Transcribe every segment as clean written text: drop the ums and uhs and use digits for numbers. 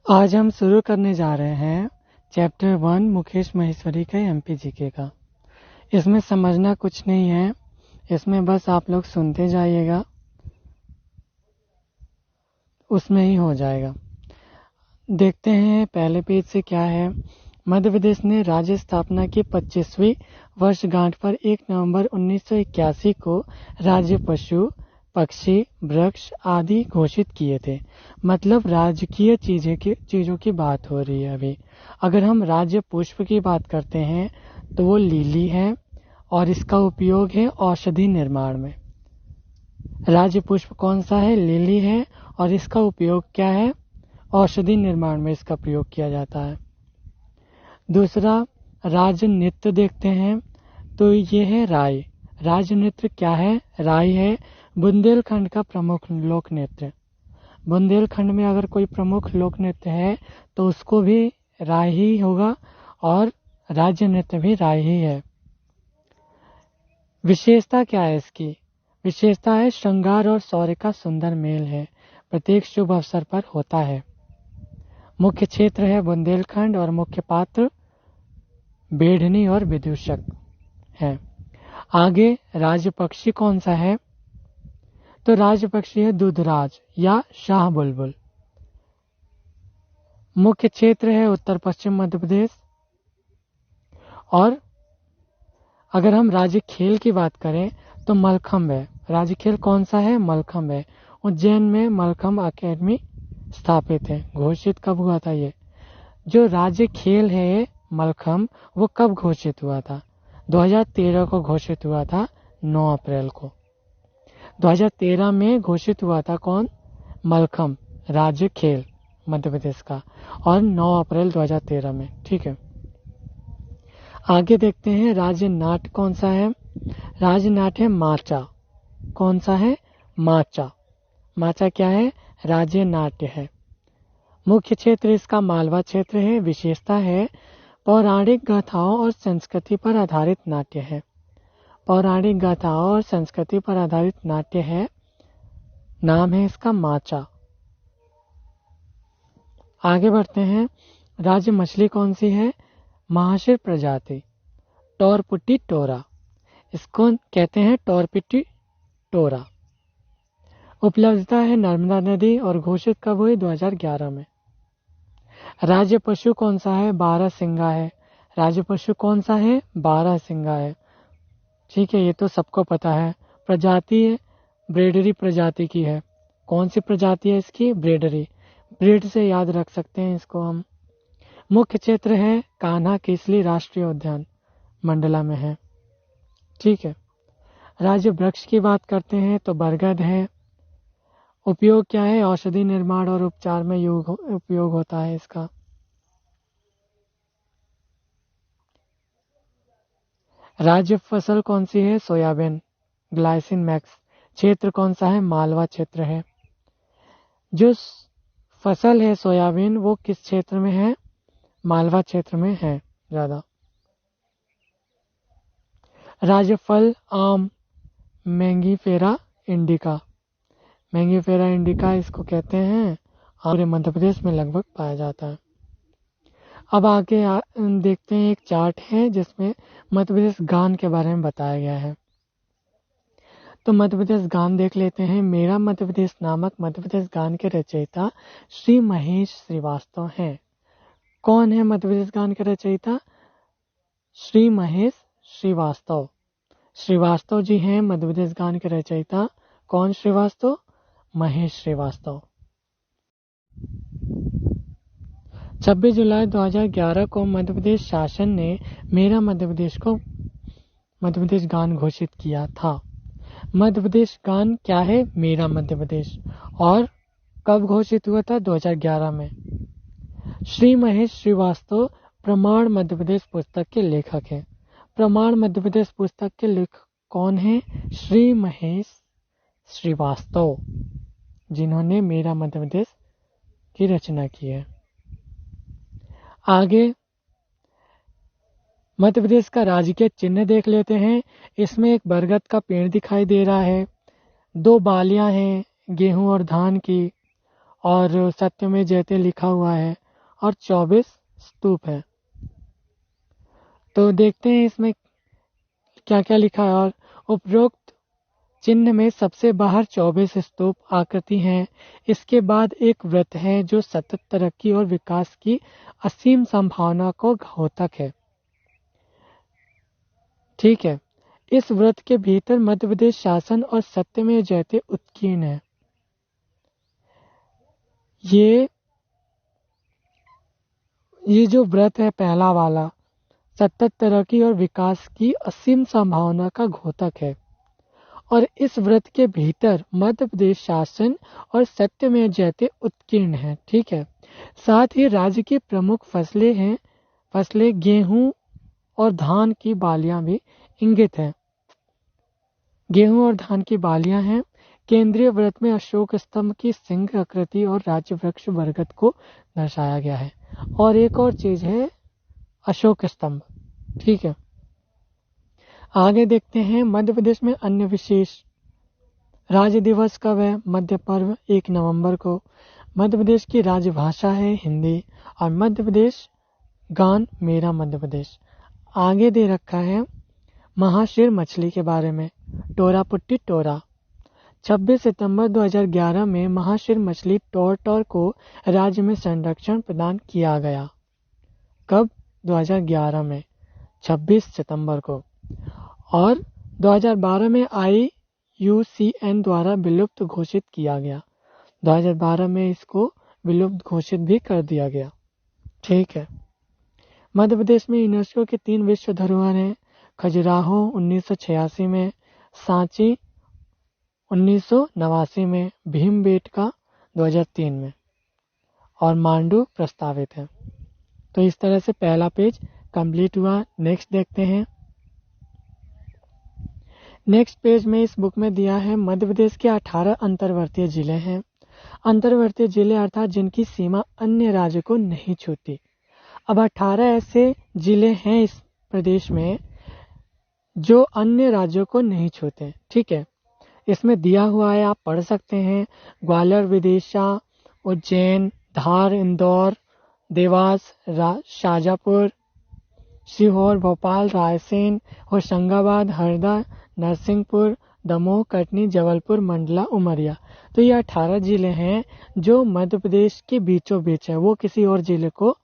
आज हम शुरू करने जा रहे हैं चैप्टर 1 मुकेश महेश्वरी के एमपीजीके का। इसमें समझना कुछ नहीं है, इसमें बस आप लोग सुनते जाइएगा, उसमें ही हो जाएगा। देखते हैं पहले पेज से क्या है। मध्य प्रदेश ने राज्य स्थापना की 25वीं वर्षगांठ पर 1 नवंबर 1981 को राज्य पशु, पक्षी, वृक्ष आदि घोषित किए थे। मतलब राजकीय चीजों की बात हो रही है अभी। अगर हम राज्य पुष्प की बात करते हैं तो वो लिली है और इसका उपयोग है औषधि निर्माण में। राज्य पुष्प कौन सा है? लिली है और इसका उपयोग क्या है? औषधि निर्माण में इसका प्रयोग किया जाता है। दूसरा राज नृत्य देखते हैं तो ये है राई। राज नृत्य क्या है? राई है। बुंदेलखंड का प्रमुख लोक नृत्य। बुंदेलखंड में अगर कोई प्रमुख लोक नृत्य है तो उसको भी राई ही होगा और राज्य नृत्य भी राई ही है। विशेषता क्या है इसकी? विशेषता है श्रृंगार और शौर्य का सुंदर मेल है, प्रत्येक शुभ अवसर पर होता है। मुख्य क्षेत्र है बुंदेलखंड और मुख्य पात्र बेढ़नी और विदूषक है। आगे राज्य पक्षी कौन सा है? तो राज्य पक्षी है दूधराज या शाह बुलबुल। मुख्य क्षेत्र है उत्तर पश्चिम मध्य प्रदेश। और अगर हम राज्य खेल की बात करें तो मलखम्ब है। राज्य खेल कौन सा है? मलखम्ब है। उज्जैन में मलखम्ब अकेडमी स्थापित है। घोषित कब हुआ था ये? जो राज्य खेल है मलखम्ब वो कब घोषित हुआ था? 2013 को घोषित हुआ था, 9 अप्रैल को 2013 में घोषित हुआ था। कौन? मलखम्ब राज्य खेल मध्य प्रदेश का, और 9 अप्रैल 2013 में। ठीक है, आगे देखते हैं राज्य नाट्य कौन सा है। राज्य नाट्य है माचा। कौन सा है? माचा। माचा क्या है? राज्य नाट्य है। मुख्य क्षेत्र इसका मालवा क्षेत्र है। विशेषता है पौराणिक गाथाओं और संस्कृति पर आधारित नाट्य है। पौराणिक गाथाओं और संस्कृति पर आधारित नाट्य है। नाम है इसका माचा। आगे बढ़ते हैं। राज्य मछली कौन सी है? महाशिर प्रजाति टोरपुटी टोरा। इसको कहते हैं टोरपिटी टोरा। उपलब्धता है नर्मदा नदी और घोषित कब हुई? 2011 में। राज्य पशु कौन सा है? बारहसिंगा है। राज्य पशु कौन सा है? बारहसिंगा है। ठीक है, ये तो सबको पता है। प्रजाति है ब्रेडरी प्रजाति की है। कौन सी प्रजाति है इसकी? ब्रेडरी। ब्रेड से याद रख सकते हैं इसको हम। मुख्य क्षेत्र है कान्हा किसली राष्ट्रीय उद्यान, मंडला में है। ठीक है, राज्य वृक्ष की बात करते हैं तो बरगद है। उपयोग क्या है? औषधि निर्माण और उपचार में उपयोग होता है इसका। राज्य फसल कौन सी है? Soybean glycine max. क्षेत्र कौन सा है? मालवा क्षेत्र है। जो फसल है सोयाबीन वो किस क्षेत्र में है? मालवा क्षेत्र में है ज्यादा। राज्य फल आम मैंगीफेरा इंडिका। मैंगीफेरा इंडिका इसको कहते हैं, पूरे मध्य प्रदेश में लगभग पाया जाता है। अब आगे देखते हैं, एक चार्ट है जिसमें मध्य प्रदेश गान के बारे में बताया गया है। तो मध्य प्रदेश गान देख लेते हैं। मेरा मध्य प्रदेश नामक मध्य प्रदेश गान के रचयिता श्री महेश श्रीवास्तव हैं। कौन है मध्य प्रदेश गान के रचयिता? श्री महेश श्रीवास्तव। श्रीवास्तव जी हैं मध्य प्रदेश गान के रचयिता। कौन श्रीवास्तव? महेश श्रीवास्तव। 26 जुलाई 2011 को मध्य प्रदेश शासन ने मेरा मध्य प्रदेश गान घोषित किया था। मध्य प्रदेश गान क्या है? मेरा मध्य प्रदेश। और कब घोषित हुआ था? 2011 में। श्री महेश श्रीवास्तव प्रमाण मध्य प्रदेश पुस्तक के लेखक हैं। प्रमाण मध्य प्रदेश पुस्तक के लेखक कौन है? श्री महेश श्रीवास्तव, जिन्होंने मेरा मध्य प्रदेश की रचना की है। आगे मध्य प्रदेश का राजकीय चिन्ह देख लेते हैं। इसमें एक बरगद का पेड़ दिखाई दे रहा है, 2 बालियां हैं गेहूं और धान की, और सत्यमेव जयते लिखा हुआ है और 24 स्तूप है। तो देखते हैं इसमें क्या क्या लिखा है। और उपरोक्त चिन्ह में सबसे बाहर 24 स्तूप आकृति हैं। इसके बाद एक वृत्त है जो सतत तरक्की और विकास की असीम संभावना को घोतक है। ठीक है, इस वृत्त के भीतर मध्य प्रदेश शासन और सत्यमेव जयते उत्कीर्ण है। ये जो व्रत है पहला वाला, सतत तरक्की और विकास की असीम संभावना का घोतक है। और इस व्रत के भीतर मध्य प्रदेश शासन और सत्यमेव जयते उत्कीर्ण है। ठीक है, साथ ही राज्य की प्रमुख फसलें गेहूं और धान की बालियां भी इंगित हैं। गेहूं और धान की बालियां हैं। केंद्रीय व्रत में अशोक स्तंभ की सिंह आकृति और राज्य वृक्ष बरगद को दर्शाया गया है। और एक और चीज है अशोक स्तंभ। ठीक है, आगे देखते हैं मध्य प्रदेश में अन्य विशेष। राज्य दिवस कब है? मध्य पर्व 1 नवंबर को। मध्य प्रदेश की राजभाषा है हिंदी और मध्य प्रदेश गान मेरा मध्य प्रदेश। आगे दे रखा है महाशिर मछली के बारे में। टोरापुट्टी टोरा 26 सितंबर 2011 में महाशिर मछली टोरटोर को राज्य में संरक्षण प्रदान किया गया। कब? 2011 में 26 सितंबर को। और 2012 में IUCN द्वारा विलुप्त घोषित किया गया। 2012 में इसको विलुप्त घोषित भी कर दिया गया। ठीक है, मध्य प्रदेश में यूनेस्को के 3 विश्व धरोहर हैं। खजुराहो 1986 में, सांची 1989 में, भीमबेटका 2003 में और मांडू प्रस्तावित है। तो इस तरह से पहला पेज कंप्लीट हुआ। नेक्स्ट देखते हैं। नेक्स्ट पेज में इस बुक में दिया है मध्य प्रदेश के 18 अंतर्वर्तीय जिले हैं। अंतर्वर्तीय जिले अर्थात जिनकी सीमा अन्य राज्य को नहीं छूती। अब 18 ऐसे जिले हैं इस प्रदेश में जो अन्य राज्यों को नहीं छूते। ठीक है, इसमें दिया हुआ है, आप पढ़ सकते हैं। ग्वालियर, विदिशा, उज्जैन, धार, इंदौर, देवास, शाजापुर, सीहोर, भोपाल, रायसेन, होशंगाबाद, हरदा, नरसिंहपुर, दमोह, कटनी, जबलपुर, मंडला, उमरिया। तो ये 18 जिले हैं जो मध्य प्रदेश के बीचों बीच है। वो किसी और जिले को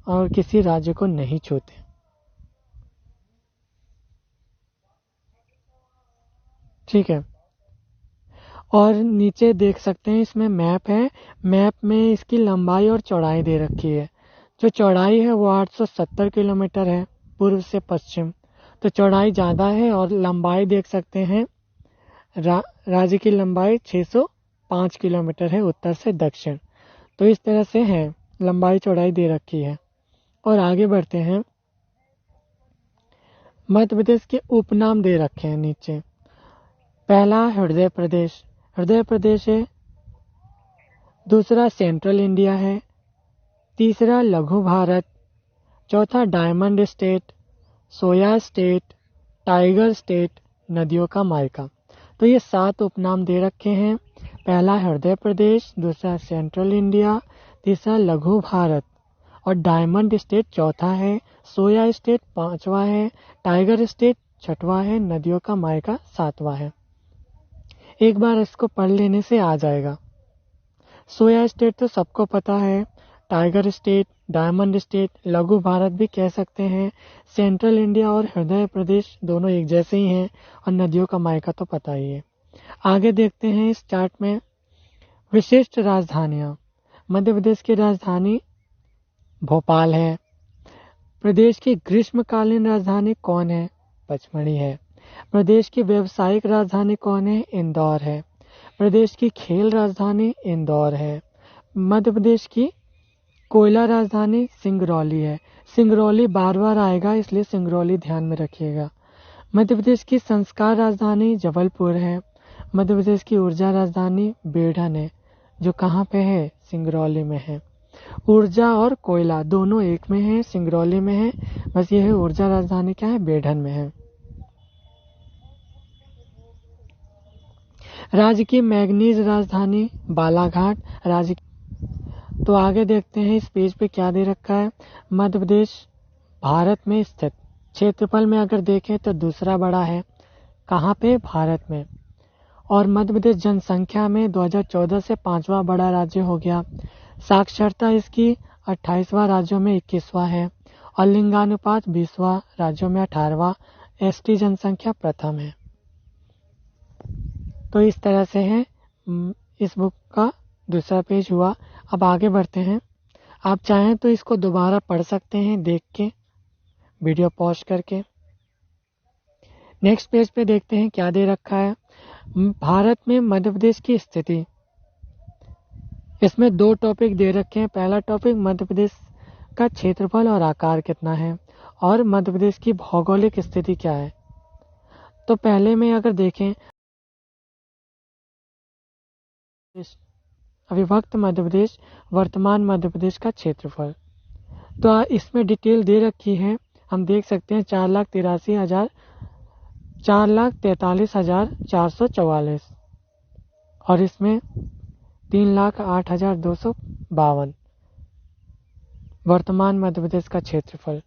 और किसी राज्य को नहीं छूते। ठीक है, और नीचे देख सकते हैं इसमें मैप है। मैप में इसकी लंबाई और चौड़ाई दे रखी है। जो चौड़ाई है वो 870 किलोमीटर है पूर्व से पश्चिम। तो चौड़ाई ज़्यादा है और लंबाई देख सकते हैं। राज्य की लंबाई 605 किलोमीटर है उत्तर से दक्षिण। तो इस तरह से है, लंबाई चौड़ाई दे रखी है। और आगे बढ़ते हैं। मध्य प्रदेश के उपनाम दे रखे हैं नीचे। पहला हृदय प्रदेश, हृदय प्रदेश है। दूसरा सेंट्रल इंडिया है। तीसरा लघु भारत। चौथा diamond state, soya state, tiger state, नदियों का मायका। तो ये 7 उपनाम दे रखे हैं। पहला हृदय प्रदेश, दूसरा सेंट्रल इंडिया, तीसरा लघु भारत और डायमंड स्टेट चौथा है, सोया स्टेट 5वां है, टाइगर स्टेट 6वां है, नदियों का मायका 7वां है। एक बार इसको पढ़ लेने से आ जाएगा। सोया स्टेट तो सबको पता है, टाइगर स्टेट, डायमंड स्टेट, लघु भारत भी कह सकते हैं, सेंट्रल इंडिया और हृदय प्रदेश दोनों एक जैसे ही हैं और नदियों का मायका तो पता ही है। आगे देखते हैं इस चार्ट में विशिष्ट राजधानियां। मध्य प्रदेश की राजधानी भोपाल है। प्रदेश की ग्रीष्मकालीन राजधानी कौन है? पचमढ़ी है। प्रदेश की व्यावसायिक राजधानी कौन है? इंदौर है। प्रदेश की खेल राजधानी इंदौर है। मध्य प्रदेश की कोयला राजधानी सिंगरौली है। सिंगरौली बार बार आएगा इसलिए सिंगरौली ध्यान में रखिएगा। मध्य प्रदेश की संस्कार राजधानी जबलपुर है। मध्य प्रदेश की ऊर्जा राजधानी बेढ़न है, जो कहाँ पे है? सिंगरौली में है। ऊर्जा और कोयला दोनों एक में है, सिंगरौली में है। बस ये है ऊर्जा राजधानी क्या है? बेढ़न में है। राज्य की मैंगनीज राजधानी बालाघाट। राज्य तो आगे देखते हैं इस पेज पे क्या दे रखा है। मध्य प्रदेश भारत में स्थित, क्षेत्रफल में अगर देखें तो दूसरा बड़ा है। कहाँ पे? भारत में। और मध्य प्रदेश जनसंख्या में 2014 से 5वां बड़ा राज्य हो गया। साक्षरता इसकी 28वां राज्यों में 21वां है और लिंगानुपात 20वां राज्यों में 18वां। एसटी जनसंख्या प्रथम है। तो इस तरह से है इस बुक का दूसरा पेज हुआ। अब आगे बढ़ते हैं। आप चाहें तो इसको दोबारा पढ़ सकते हैं देख के, वीडियो पॉज करके। नेक्स्ट पेज पे देखते हैं क्या दे रखा है। भारत में मध्य प्रदेश की स्थिति। इसमें 2 टॉपिक दे रखे हैं। पहला टॉपिक मध्य प्रदेश का क्षेत्रफल और आकार कितना है और मध्य प्रदेश की भौगोलिक स्थिति क्या है। तो पहले में अगर देखें अविभक्त मध्य प्रदेश, वर्तमान मध्य प्रदेश का क्षेत्रफल, तो इसमें डिटेल दे रखी है। हम देख सकते हैं 4,43,444 और इसमें 3,08,252 वर्तमान मध्य प्रदेश का क्षेत्रफल।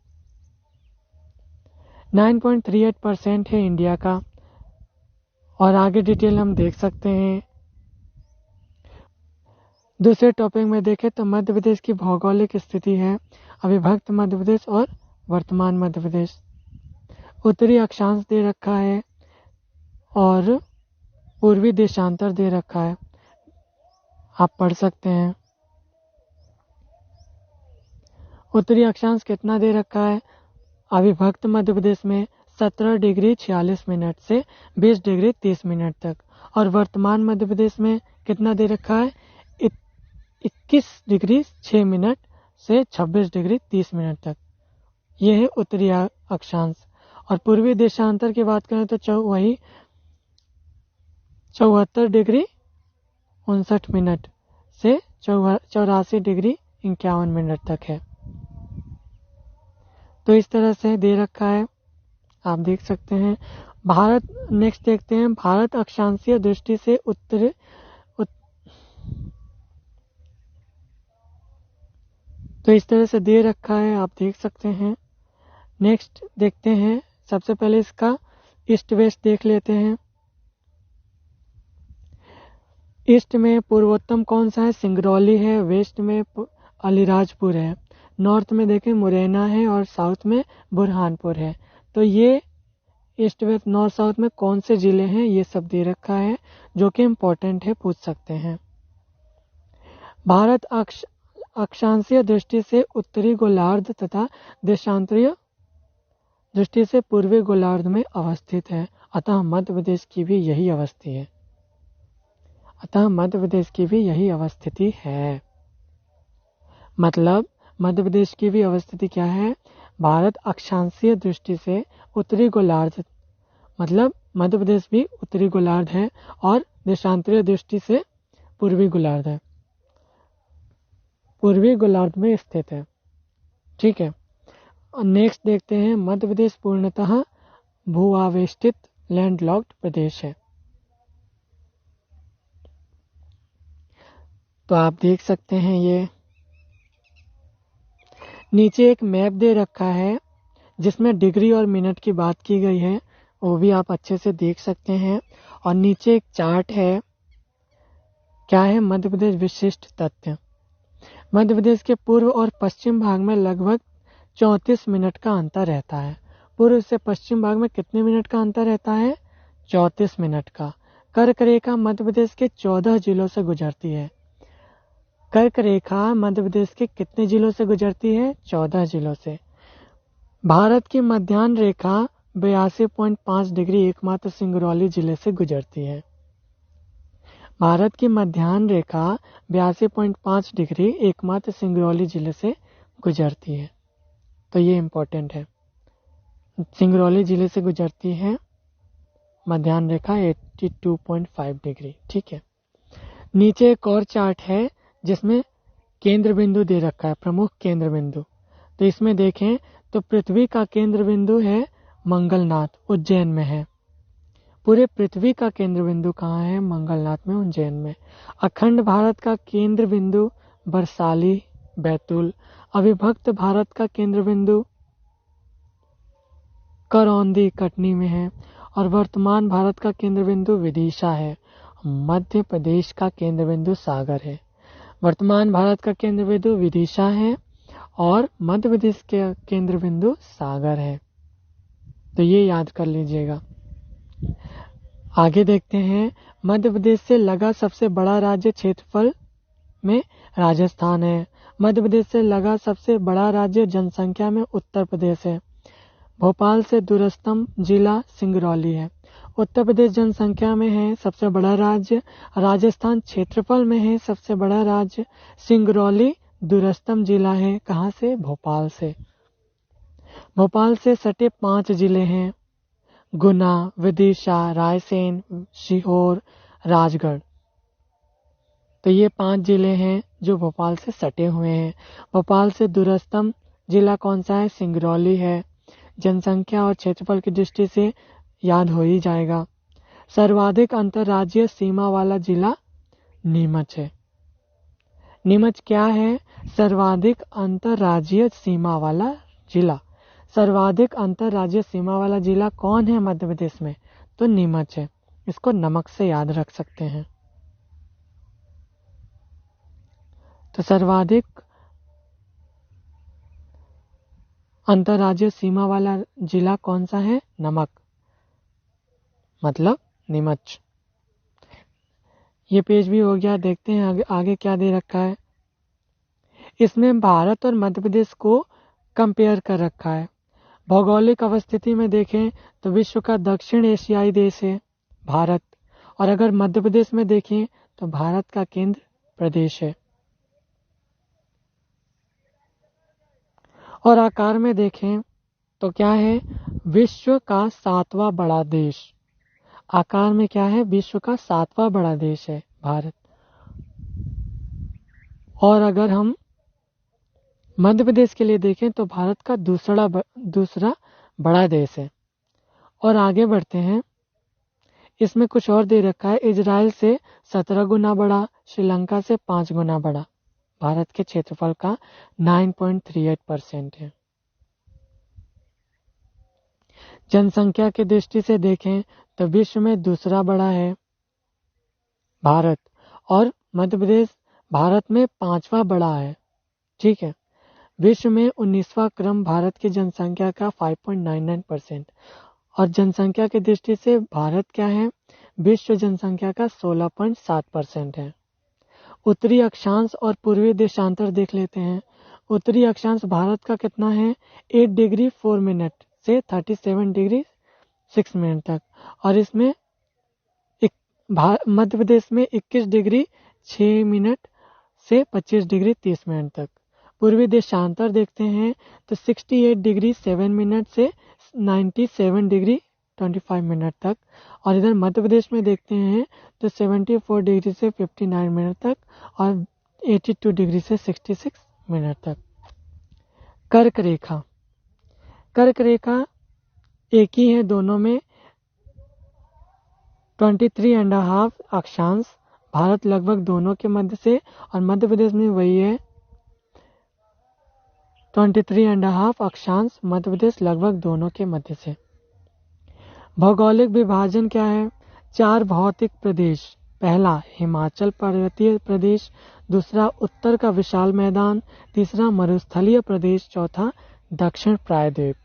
9.38% है इंडिया का। और आगे डिटेल हम देख सकते हैं। दूसरे टॉपिक में देखें तो मध्य प्रदेश की भौगोलिक स्थिति है अविभक्त मध्य प्रदेश और वर्तमान मध्य प्रदेश। उत्तरी अक्षांश दे रखा है और पूर्वी देशांतर दे रखा है, आप पढ़ सकते हैं। उत्तरी अक्षांश कितना दे रखा है? अविभक्त मध्य प्रदेश में 17 डिग्री 46 मिनट से 20 डिग्री 30 मिनट तक। और वर्तमान मध्य प्रदेश में कितना दे रखा है? 21 डिग्री 6 मिनट से 26 डिग्री 30 मिनट तक। ये है उत्तरी अक्षांश। और पूर्वी देशांतर की बात करें तो वही 74 डिग्री 59 मिनट से 84 डिग्री 51 मिनट तक है। तो इस तरह से दे रखा है, आप देख सकते हैं। भारत नेक्स्ट देखते हैं। भारत अक्षांशीय दृष्टि से तो इस तरह से दे रखा है, आप देख सकते हैं। नेक्स्ट देखते हैं। सबसे पहले इसका ईस्ट वेस्ट देख लेते हैं। ईस्ट में पूर्वोत्तम कौन सा है? सिंगरौली है। वेस्ट में अलीराजपुर है। नॉर्थ में देखें मुरैना है और साउथ में बुरहानपुर है। तो ये ईस्ट वेस्ट नॉर्थ साउथ में कौन से जिले हैं ये सब दे रखा है, जो कि इम्पोर्टेंट है, पूछ सकते हैं। भारत अक्षांशीय दृष्टि से उत्तरी गोलार्ध तथा देशांतरीय दृष्टि से पूर्वी गोलार्ध में अवस्थित है। अतः मध्य प्रदेश की भी यही अवस्थिति है। मतलब मध्य प्रदेश की भी अवस्थिति क्या है? भारत अक्षांशीय दृष्टि से उत्तरी गोलार्ध, मतलब मध्य प्रदेश भी उत्तरी गोलार्ध है और देशांतरीय दृष्टि से पूर्वी गोलार्ध है, पूर्वी गोलार्ध में स्थित है। ठीक है। और नेक्स्ट देखते हैं। मध्य प्रदेश पूर्णतः भूआवेष्टित लैंडलॉक्ड प्रदेश है। तो आप देख सकते हैं ये नीचे एक मैप दे रखा है जिसमें डिग्री और मिनट की बात की गई है, वो भी आप अच्छे से देख सकते हैं। और नीचे एक चार्ट है। क्या है? मध्य प्रदेश विशिष्ट तथ्य। मध्य प्रदेश के पूर्व और पश्चिम भाग में लगभग 34 मिनट का अंतर रहता है। पूर्व से पश्चिम भाग में कितने मिनट का अंतर रहता है? 34 मिनट का। कर्क रेखा मध्य प्रदेश के 14 जिलों से गुजरती है। कर्क रेखा मध्य प्रदेश के कितने जिलों से गुजरती है? 14 जिलों से। भारत की मध्याह्न रेखा 82.5 डिग्री एकमात्र सिंगरौली जिले से गुजरती है। भारत की मध्याह्न रेखा 82.5 डिग्री एकमात्र सिंगरौली जिले से गुजरती है। तो ये इम्पोर्टेंट है, सिंगरौली जिले से गुजरती है मध्याह्न रेखा 82.5 डिग्री। ठीक है। नीचे एक और चार्ट है जिसमें केंद्र बिंदु दे रखा है, प्रमुख केंद्र बिंदु। तो इसमें देखें तो पृथ्वी का केंद्र बिंदु है मंगलनाथ, उज्जैन में है। पूरे पृथ्वी का केंद्र बिंदु कहाँ है? मंगलनाथ में, उज्जैन में। अखंड भारत का केंद्र बिंदु बरसाली, बैतूल। अविभक्त भारत का केंद्र बिंदु करौंदी, कटनी में है। और वर्तमान भारत का केंद्र बिंदु विदिशा है। मध्य प्रदेश का केंद्र बिंदु सागर है। वर्तमान भारत का केंद्र बिंदु विदिशा है और मध्य प्रदेश के केंद्र बिंदु सागर है। तो ये याद कर लीजिएगा। आगे देखते हैं। मध्य प्रदेश से लगा सबसे बड़ा राज्य क्षेत्रफल में राजस्थान है। मध्य प्रदेश से लगा सबसे बड़ा राज्य जनसंख्या में उत्तर प्रदेश है। भोपाल से दूरस्थम जिला सिंगरौली है। उत्तर प्रदेश जनसंख्या में है सबसे बड़ा राज्य। राजस्थान क्षेत्रफल में है सबसे बड़ा राज्य। सिंगरौली दूरस्थम जिला है। कहाँ से? भोपाल से। भोपाल से सटे 5 जिले हैं: गुना, विदिशा, रायसेन, सीहोर, राजगढ़। तो ये 5 जिले हैं जो भोपाल से सटे हुए हैं। भोपाल से दूरस्थम जिला कौन सा है? सिंगरौली है। जनसंख्या और क्षेत्रफल की दृष्टि से याद हो ही जाएगा। सर्वाधिक अंतर्राज्यीय सीमा वाला जिला नीमच है। नीमच क्या है? सर्वाधिक अंतर्राज्यीय सीमा वाला जिला। सर्वाधिक अंतर्राज्यीय सीमा वाला जिला कौन है मध्य प्रदेश में? तो नीमच है। इसको नमक से याद रख सकते हैं। तो सर्वाधिक अंतर्राज्यीय सीमा वाला जिला कौन सा है? नमक, मतलब नीमच। ये पेज भी हो गया। देखते हैं आगे क्या दे रखा है। इसमें भारत और मध्य प्रदेश को कंपेयर कर रखा है। भौगोलिक अवस्थिति में देखें तो विश्व का दक्षिण एशियाई देश है भारत। और अगर मध्य प्रदेश में देखें तो भारत का केंद्र प्रदेश है। और आकार में देखें तो क्या है? विश्व का 7वां बड़ा देश। आकार में क्या है? विश्व का 7वां बड़ा देश है भारत। और अगर हम मध्य प्रदेश के लिए देखें तो भारत का दूसरा बड़ा देश है। और आगे बढ़ते हैं। इसमें कुछ और दे रखा है। इजराइल से 17 गुना बड़ा, श्रीलंका से 5 गुना बड़ा। भारत के क्षेत्रफल का 9.38% है। जनसंख्या की दृष्टि से देखें तो विश्व में दूसरा बड़ा है भारत और मध्य प्रदेश भारत में 5वां बड़ा है। ठीक है। विश्व में 19वां क्रम भारत की जनसंख्या का 5.99%। और जनसंख्या की दृष्टि से भारत क्या है? विश्व जनसंख्या का 16.7% है। उत्तरी अक्षांश और पूर्वी देशांतर देख लेते हैं। उत्तरी अक्षांश भारत का कितना है? 8 डिग्री 4 मिनट से 37 डिग्री 6 मिनट तक। और इसमें मध्य प्रदेश में 21 डिग्री 6 मिनट से 25 डिग्री 30 मिनट तक। पूर्वी देशांतर देखते हैं तो 68 डिग्री 7 मिनट से 97 डिग्री 25 मिनट तक। और इधर मध्य प्रदेश में देखते हैं तो 74 डिग्री से 59 मिनट तक और 82 डिग्री से 66 मिनट तक। कर्क रेखा। कर्क रेखा एक ही है दोनों में। 23.5 अक्षांश भारत लगभग दोनों के मध्य से और मध्य प्रदेश में वही है 23.5 अक्षांश मध्य प्रदेश लगभग दोनों के मध्य से। भौगोलिक विभाजन क्या है? 4 भौतिक प्रदेश। पहला हिमाचल पर्वतीय प्रदेश, दूसरा उत्तर का विशाल मैदान, तीसरा मरुस्थलीय प्रदेश, चौथा दक्षिण प्रायद्वीप।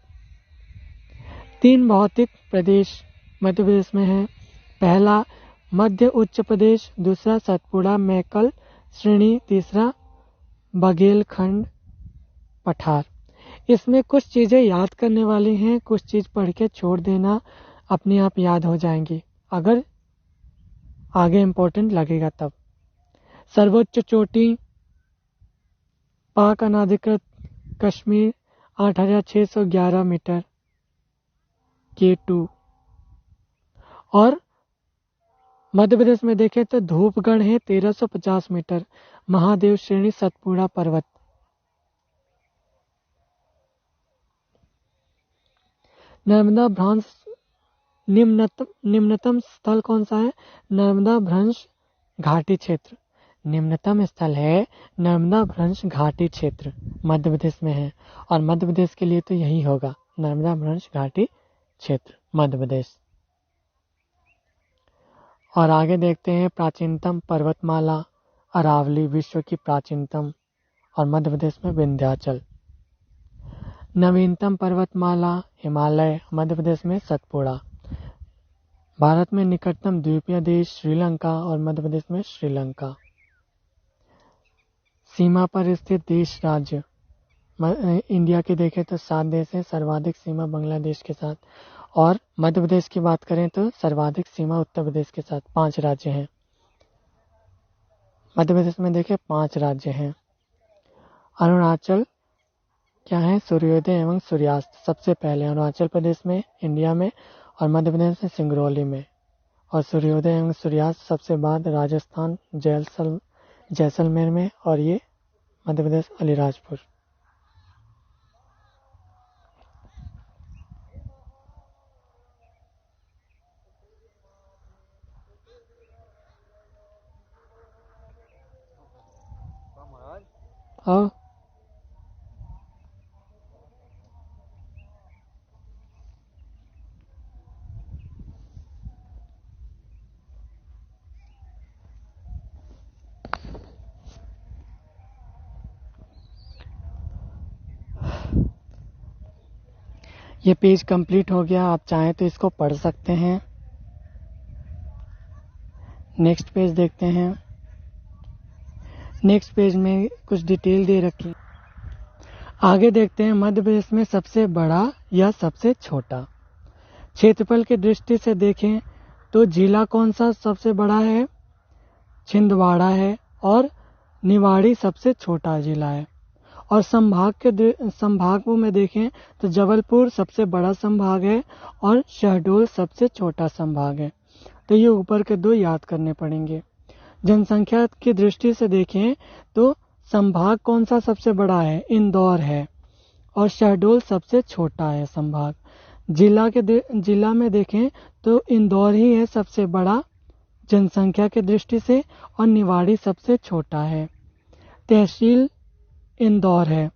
3 भौतिक प्रदेश मध्य प्रदेश में है। पहला मध्य उच्च प्रदेश, दूसरा सतपुड़ा मैकल श्रेणी, तीसरा बघेलखंड पठार। इसमें कुछ चीजें याद करने वाली हैं, कुछ चीज पढ़ के छोड़ देना, अपने आप याद हो जाएंगी अगर आगे इंपॉर्टेंट लगेगा तब। सर्वोच्च चोटी पाक अनाधिकृत कश्मीर 8611 मीटर K2। और मध्य प्रदेश में देखें तो धूपगढ़ है 1350 मीटर। महादेव श्रेणी सतपुड़ा पर्वत। नर्मदा भ्रांश निम्नतम स्थल कौन सा है? नर्मदा भ्रंश घाटी क्षेत्र। निम्नतम स्थल है नर्मदा भ्रंश घाटी क्षेत्र, मध्य प्रदेश में है। और मध्य प्रदेश के लिए तो यही होगा, नर्मदा भ्रंश घाटी क्षेत्र, मध्य प्रदेश। और आगे देखते हैं प्राचीनतम पर्वतमाला अरावली, विश्व की प्राचीनतम, और मध्य प्रदेश में विंध्याचल। नवीनतम पर्वतमाला हिमालय, मध्य प्रदेश में सतपुड़ा। भारत में निकटतम द्वीपीय देश श्रीलंका, और मध्य प्रदेश में श्रीलंका। सीमा पर स्थित देश राज्य, इंडिया के देखें तो 7 देश है, सर्वाधिक सीमा बांग्लादेश के साथ। और मध्य प्रदेश की बात करें तो सर्वाधिक सीमा उत्तर प्रदेश के साथ, 5 राज्य हैं। मध्य प्रदेश में देखें 5 राज्य हैं। अरुणाचल क्या है? सूर्योदय एवं सूर्यास्त सबसे पहले अरुणाचल प्रदेश में, इंडिया में, और मध्य प्रदेश में सिंगरौली में। और सूर्योदय एवं सूर्यास्त सबसे बाद राजस्थान जैसलमेर में, और ये मध्य प्रदेश अलीराजपुर। और ये पेज कंप्लीट हो गया। आप चाहें तो इसको पढ़ सकते हैं। नेक्स्ट पेज देखते हैं। नेक्स्ट पेज में कुछ डिटेल दे रखी। आगे देखते हैं मध्य प्रदेश में सबसे बड़ा या सबसे छोटा। क्षेत्रफल की दृष्टि से देखें तो जिला कौन सा सबसे बड़ा है? छिंदवाड़ा है, और निवाड़ी सबसे छोटा जिला है। और संभागों में देखें तो जबलपुर सबसे बड़ा संभाग है, और शहडोल सबसे छोटा संभाग है। तो ये ऊपर के 2 याद करने पड़ेंगे। जनसंख्या की दृष्टि से देखें तो संभाग कौन सा सबसे बड़ा है? इंदौर है, और शहडोल सबसे छोटा है संभाग। जिला में देखें तो इंदौर ही है सबसे बड़ा जनसंख्या की दृष्टि से, और निवाड़ी सबसे छोटा है। तहसील इंदौर है।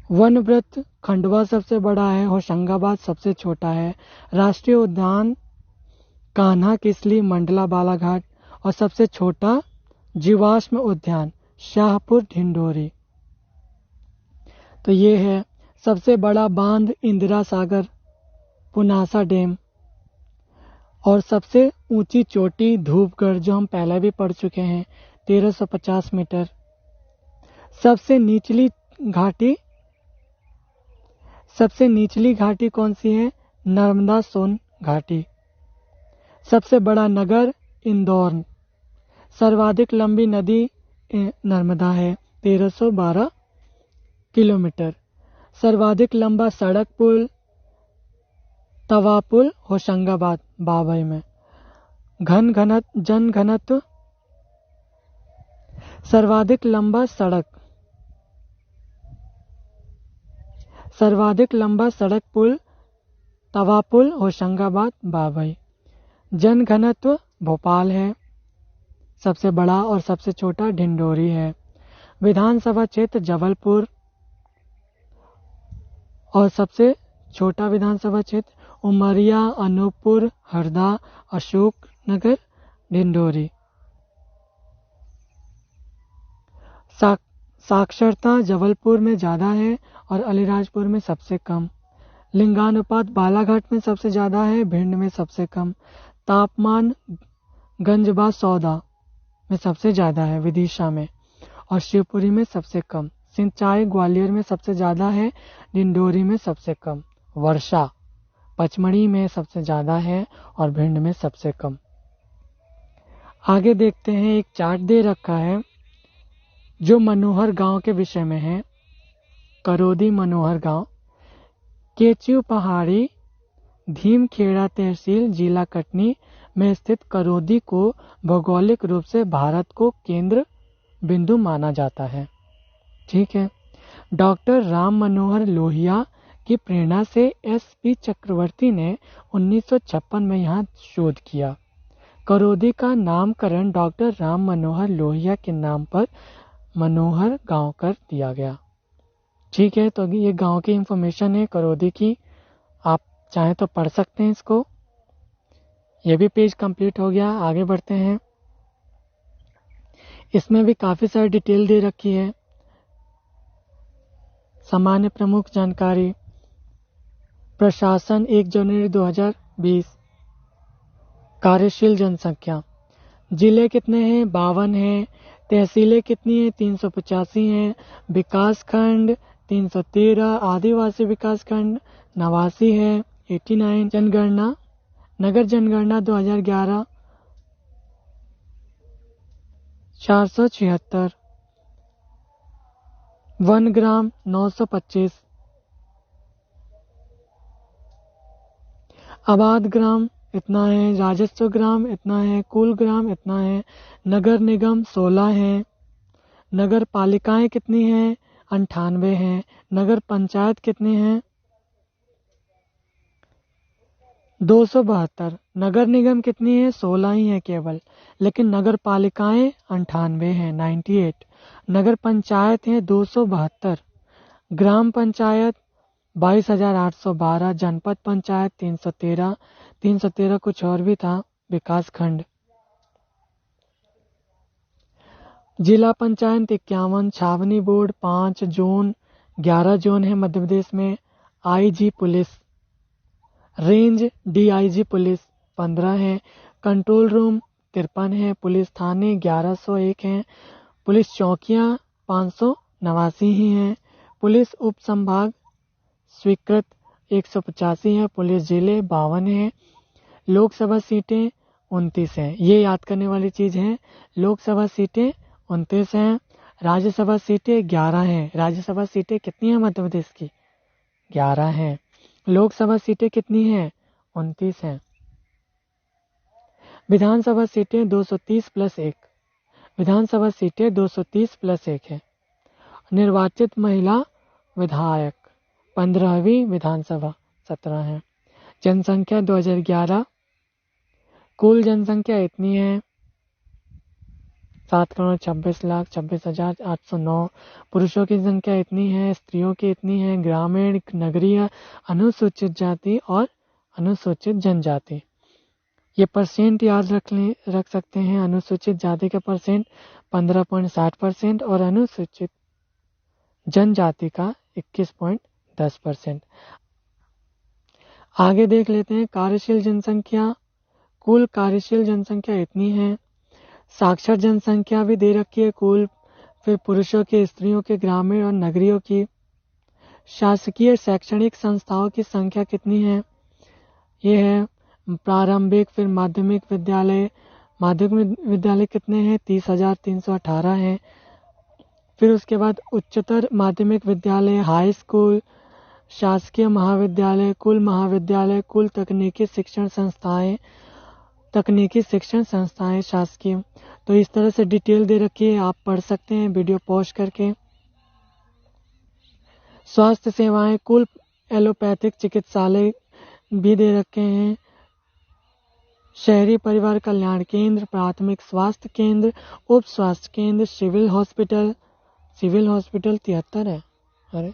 वनव्रत खंडवा सबसे बड़ा है, होशंगाबाद सबसे छोटा है। राष्ट्रीय उद्यान कान्हा किसली मंडला बालाघाट, और सबसे छोटा जीवाश्म उद्यान शाहपुर ढिंडोरी। तो ये है सबसे बड़ा बांध इंदिरा सागर पुनासा डैम, और सबसे ऊंची चोटी धूपगढ़, जो हम पहले भी पढ़ चुके हैं, 1350 मीटर। सबसे निचली घाटी कौन सी है? नर्मदा सोन घाटी। सबसे बड़ा नगर इंदौर। सर्वाधिक लंबी नदी नर्मदा है, 1312 किलोमीटर। सर्वाधिक लंबा सड़क पुल तवा पुल होशंगाबाद बाबई में। जन घनत्व सर्वाधिक लंबा सड़क पुल तवा पुल होशंगाबाद बाबई। जन घनत्व भोपाल है सबसे बड़ा, और सबसे छोटा ढिंडोरी है। विधानसभा क्षेत्र जबलपुर, और सबसे छोटा विधानसभा क्षेत्र उमरिया, अनूपपुर, हरदा, अशोकनगर, ढिंडोरी। साक्षरता जबलपुर में ज़्यादा है, और अलीराजपुर में सबसे कम। लिंगानुपात बालाघाट में सबसे ज़्यादा है, भिंड में सबसे कम। तापमान गंजबा सौदा में सबसे ज़्यादा है, विदिशा में, और शिवपुरी में सबसे कम। सिंचाई ग्वालियर में सबसे ज़्यादा है, डिंडोरी में सबसे कम। वर्षा पचमढ़ी में सबसे ज़्यादा है, और भिंड में सबसे कम। आगे देखते हैं, एक चार्ट दे रखा है जो मनोहर गांव के विषय में है। करोदी मनोहर गांव, केचू पहाड़ी, धीमखेड़ा तहसील, जिला कटनी में स्थित करोदी को भौगोलिक रूप से भारत को केंद्र बिंदु माना जाता है। ठीक है। डॉक्टर राम मनोहर लोहिया की प्रेरणा से एस.पी. चक्रवर्ती ने 1956 में यहाँ शोध किया। करौदी का नामकरण डॉक्टर राम मनोहर लोहिया के नाम पर मनोहर गांव कर दिया गया। ठीक है, तो ये गांव की इंफॉर्मेशन है करौदी की, आप चाहें तो पढ़ सकते हैं इसको। ये भी पेज कंप्लीट हो गया। आगे बढ़ते हैं। इसमें भी काफ़ी सारी डिटेल दे रखी है। सामान्य प्रमुख जानकारी, प्रशासन 1 जनवरी 2020, कार्यशील जनसंख्या, जिले कितने हैं? 52 हैं। तहसीलें कितनी हैं? 385 हैं। विकास खंड 313, आदिवासी विकास खंड 89 है, 89। जनगणना, नगर जनगणना 2011 476, वन ग्राम 925, आबाद ग्राम इतना है, राजस्व ग्राम इतना है, कुल ग्राम इतना है, नगर निगम 16 हैं, नगर पालिकाएं कितनी हैं? 98 हैं। नगर पंचायत कितनी हैं? 272। नगर निगम कितनी है? 16 ही है केवल, लेकिन नगर पालिकाएं 98 हैं, 98। नगर पंचायत है 272, ग्राम पंचायत 22,812, जनपद पंचायत 313, 313 कुछ और भी था, विकास खंड। जिला पंचायत 51, छावनी बोर्ड 5, जोन 11 जोन है मध्य प्रदेश में, IG police, range DIG police 15 है, कंट्रोल रूम 53 है, पुलिस थाने 1101 हैं, पुलिस चौकियां 589 ही हैं, पुलिस उप संभाग स्वीकृत 185 है, पुलिस जिले 52 हैं, लोकसभा सीटें 29 हैं। ये याद करने वाली चीज़ है, लोकसभा सीटें 29 हैं, राज्यसभा सीटें 11 हैं। राज्यसभा सीटें कितनी हैं मध्य प्रदेश की? 11 हैं। लोकसभा सीटें कितनी हैं? 29 हैं। विधानसभा सीटें 230 प्लस 1, विधानसभा सीटें 230 प्लस 1 है। निर्वाचित महिला विधायक 15वीं विधानसभा 17 है। जनसंख्या 2011, कुल जनसंख्या इतनी है 7,26,26,809। पुरुषों की संख्या इतनी है, स्त्रियों की इतनी है, ग्रामीण, नगरीय, अनुसूचित जाति और अनुसूचित जनजाति। ये परसेंट याद रख सकते हैं। अनुसूचित जाति का परसेंट 15.60% और अनुसूचित जनजाति का 21.10%। आगे देख लेते हैं कार्यशील जनसंख्या। कुल कार्यशील जनसंख्या इतनी है। साक्षर जनसंख्या भी दे रखी है कुल, फिर पुरुषों की, स्त्रियों के, ग्रामीण और नगरीयों की। शासकीय शैक्षणिक संस्थाओं की संख्या कितनी है? ये है प्रारंभिक, फिर माध्यमिक विद्यालय। माध्यमिक विद्यालय कितने हैं? 30,318 हैं। फिर उसके बाद उच्चतर माध्यमिक विद्यालय, हाई स्कूल, शासकीय महाविद्यालय, कुल तकनीकी शिक्षण संस्थाएं शासकीय। तो इस तरह से डिटेल दे रखी है, आप पढ़ सकते हैं वीडियो पॉज करके। स्वास्थ्य सेवाएं, कुल एलोपैथिक चिकित्सालय भी दे रखे हैं। शहरी परिवार कल्याण केंद्र, प्राथमिक स्वास्थ्य केंद्र, उप स्वास्थ्य केंद्र, सिविल हॉस्पिटल 73 है। अरे,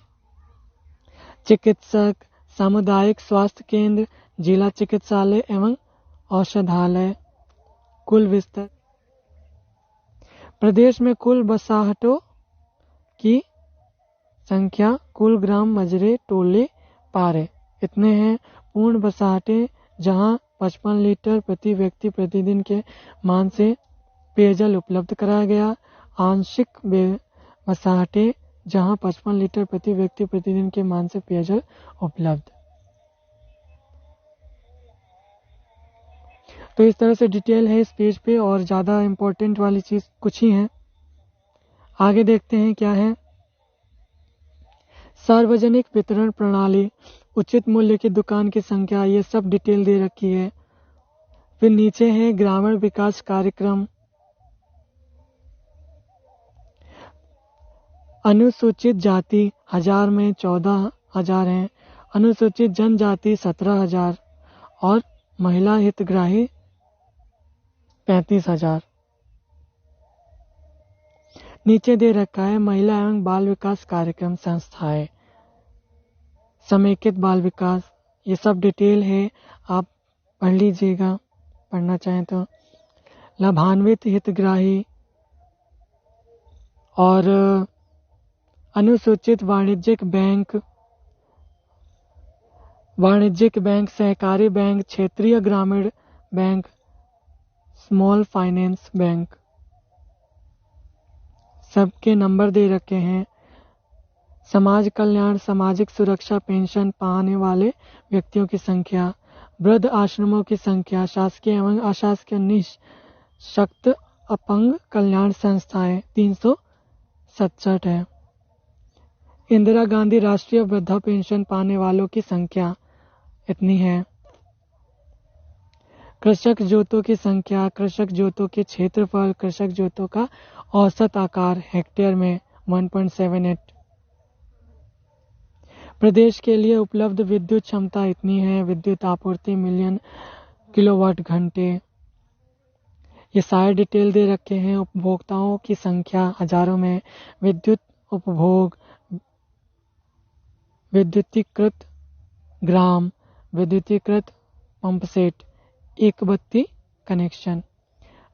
चिकित्सक, सामुदायिक स्वास्थ्य केंद्र, जिला चिकित्सालय एवं औषधालय। कुल विस्तर, प्रदेश में कुल बसाहटों की संख्या, कुल ग्राम, मजरे, टोले, पारे इतने हैं। पूर्ण बसाहटें जहां 55 लीटर प्रति व्यक्ति प्रतिदिन के मान से पेयजल उपलब्ध कराया गया। आंशिक बसाहटें जहां 55 लीटर प्रति व्यक्ति प्रतिदिन के मान से पेयजल उपलब्ध। तो इस तरह से डिटेल है इस पेज पे, और ज़्यादा इम्पोर्टेंट वाली चीज़ कुछ ही है। आगे देखते हैं क्या है। सार्वजनिक वितरण प्रणाली, उचित मूल्य की दुकान की संख्या, ये सब डिटेल दे रखी है। फिर नीचे है ग्रामीण विकास कार्यक्रम। अनुसूचित जाति 1000 में 14,000 हैं, अनुसूचित जनजाति 17,000 और महिला हितग्राही 35,000। नीचे दे रखा है महिला एवं बाल विकास कार्यक्रम संस्थाएं, समेकित बाल विकास, ये सब डिटेल है, आप पढ़ लीजिएगा पढ़ना चाहें तो। लाभान्वित हितग्राही और अनुसूचित वाणिज्यिक बैंक, सहकारी बैंक, क्षेत्रीय ग्रामीण बैंक, स्मॉल फाइनेंस बैंक, सबके नंबर दे रखे हैं। समाज कल्याण, सामाजिक सुरक्षा पेंशन पाने वाले व्यक्तियों की संख्या, वृद्ध आश्रमों की संख्या, शासकीय एवं अशासकीय निःशक्त अपंग कल्याण संस्थाएं 367 है। इंदिरा गांधी राष्ट्रीय वृद्धा पेंशन पाने वालों की संख्या इतनी है। कृषक जोतों की संख्या, कृषक जोतों के क्षेत्रफल, कृषक जोतों का औसत आकार हेक्टेयर में 1.78। प्रदेश के लिए उपलब्ध विद्युत क्षमता इतनी है। विद्युत आपूर्ति मिलियन किलोवाट घंटे। ये सारे डिटेल दे रखे हैं। उपभोक्ताओं की संख्या हजारों में। विद्युत उपभोग, विद्युतीकृत ग्राम, विद्युतीकृत पंप सेट, एक बत्ती कनेक्शन।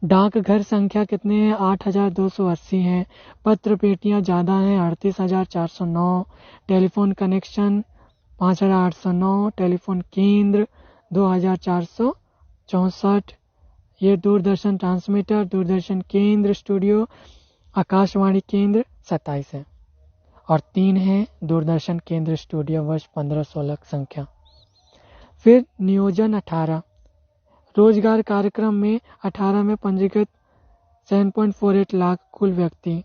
डाकघर संख्या कितने हैं? 8,280 हैं। पत्र पेटियां ज़्यादा हैं, 38,409। Telephone connection 5,809। टेलीफोन केंद्र 2,464। ये दूरदर्शन ट्रांसमीटर, दूरदर्शन केंद्र स्टूडियो, आकाशवाणी केंद्र 27 है और 3 है दूरदर्शन केंद्र स्टूडियो वर्ष 15-16 संख्या। फिर नियोजन 18। रोजगार कार्यक्रम में 18 में पंजीकृत 7.48 लाख कुल व्यक्ति।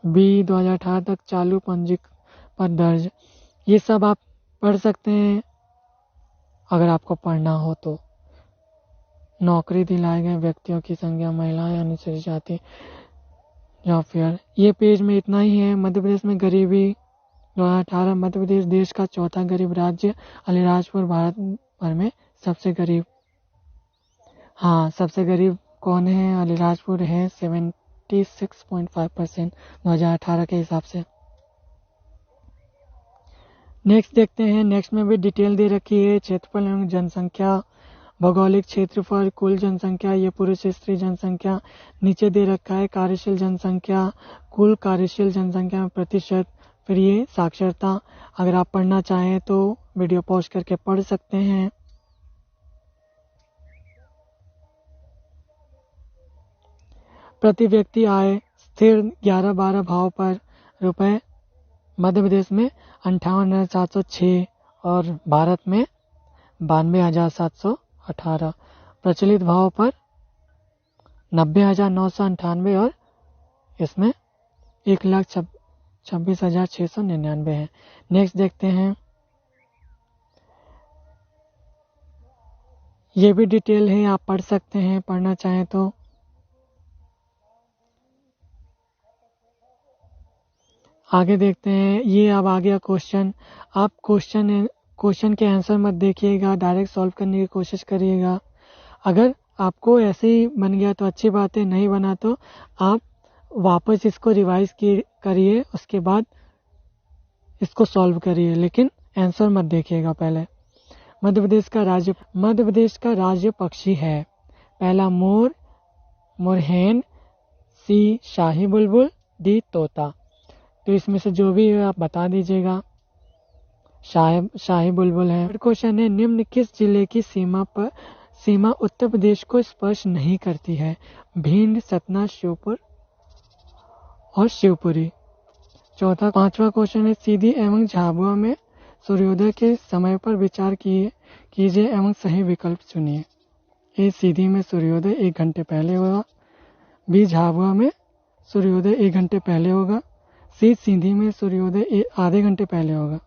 बी 2018 तक चालू पंजीक पर दर्ज। ये सब आप पढ़ सकते हैं अगर आपको पढ़ना हो तो। नौकरी दिलाए गए व्यक्तियों की संख्या, महिलाएं, अनुसूचित जाति या फिर ये पेज में इतना ही है। मध्य प्रदेश में गरीबी 2018। मध्य प्रदेश देश का चौथा गरीब राज्य। अलीराजपुर भारत भर में सबसे गरीब। हाँ, सबसे गरीब कौन है? अलीराजपुर है 76.5% 2018 के हिसाब से। नेक्स्ट देखते हैं। नेक्स्ट में भी डिटेल दे रखी है। क्षेत्रफल एवं जनसंख्या, भौगोलिक क्षेत्रफल, कुल जनसंख्या, ये पुरुष स्त्री जनसंख्या। नीचे दे रखा है कार्यशील जनसंख्या, कुल कार्यशील जनसंख्या में प्रतिशत। फिर ये साक्षरता। अगर आप पढ़ना चाहें तो वीडियो पॉज करके पढ़ सकते हैं। प्रति व्यक्ति आय स्थिर 11-12 भाव पर रुपए। मध्य प्रदेश में 58,706 और भारत में 92,718। प्रचलित भाव पर 90,998 और इसमें 1,26,699 है। नेक्स्ट देखते हैं। ये भी डिटेल है, आप पढ़ सकते हैं पढ़ना चाहें तो। आगे देखते हैं। ये अब आ गया क्वेश्चन। आप क्वेश्चन के आंसर मत देखिएगा, डायरेक्ट सॉल्व करने की कोशिश करिएगा। अगर आपको ऐसे ही बन गया तो अच्छी बात है, नहीं बना तो आप वापस इसको रिवाइज करिए, उसके बाद इसको सॉल्व करिए, लेकिन आंसर मत देखिएगा पहले। मध्य प्रदेश का राज्य पक्षी है। पहला मोर, मोरहेन, सी शाही बुलबुल, डी तोता। तो इसमें से जो भी है आप बता दीजिएगा। शाही बुलबुल है। क्वेश्चन है, निम्न किस जिले की सीमा उत्तर प्रदेश को स्पर्श नहीं करती है? भिंड, सतना, श्योपुर और शिवपुरी। पांचवा क्वेश्चन है, सीधी एवं झाबुआ में सूर्योदय के समय पर विचार कीजिए एवं सही विकल्प चुनिए। ए सीधी में सूर्योदय 1 घंटे पहले होगा। बी झाबुआ में सूर्योदय 1 घंटे पहले होगा। सी सीधी में सूर्योदय आधे घंटे पहले होगा।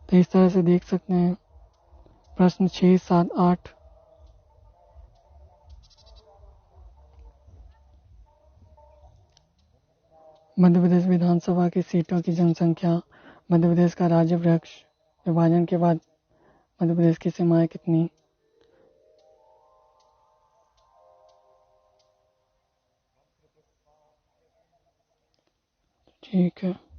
तो इस तरह से देख सकते हैं। प्रश्न 6, 7, 8। मध्य प्रदेश विधानसभा की सीटों की जनसंख्या। मध्य प्रदेश का राज्य वृक्ष, विभाजन के बाद मध्य प्रदेश की सीमाएं कितनी? ठीक है।